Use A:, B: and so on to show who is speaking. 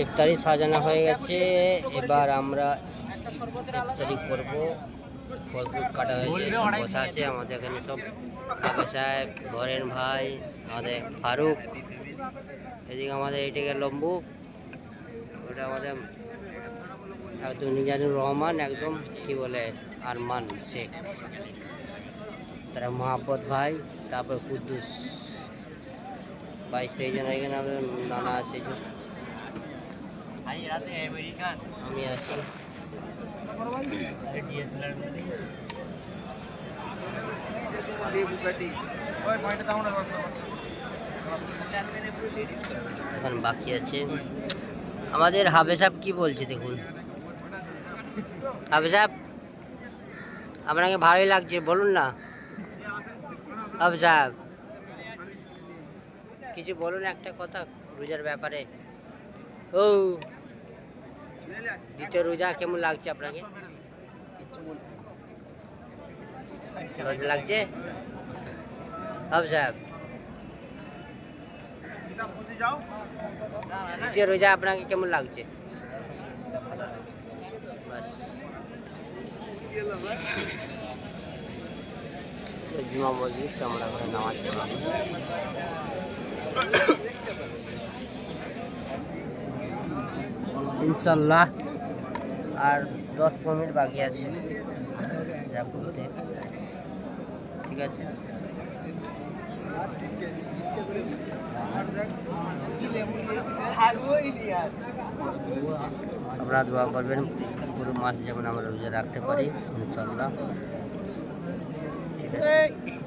A: ইফতারি সাজানো হয়ে গেছে। এবার আমরা ইফতারি করবো। ফলফুল কাটা হয়েছে, বসা আছে আমাদের এখানে সব কাকা সাহেব, বরেন ভাই, আমাদের ফারুক, এদিকে আমাদের এদিকে লম্বু, ওটা আমাদের একদম মিজানুর রহমান, একদম কি বলে আরমান শেখ, তারা মহাব্বত ভাই, তারপর কুদ্দুস, 22-23 জন এখানে আমাদের নানা আছে। আমি আছি। এখন বাকি আছে আমাদের হাফেজ সাহেব, কি বলছে দেখুন। হাফেজ সাহেব, আপনাকে ভালোই লাগছে বলুন না। হাফেজ সাহেব কিছু বলুন, একটা কথা রোজার ব্যাপারে। ও দ্বিতীয় রোজা কেমন লাগছে আপনাকে? লাগছে হাফেজ সাহেব? দ্বিতীয় রোজা আপনাকে কেমন লাগছে? বাস জুমা মসজিদ, আমরা করে নামাজ পড়াবো। ইনশাল্লাহ আর 10-15 মিনিট বাকি আছে যা বলতে। ঠিক আছে, আপনারা দোয়া করবেন পুরো মাস যেমন আমরা রোজা রাখতে পারি ইনশাল্লাহ। ঠিক আছে।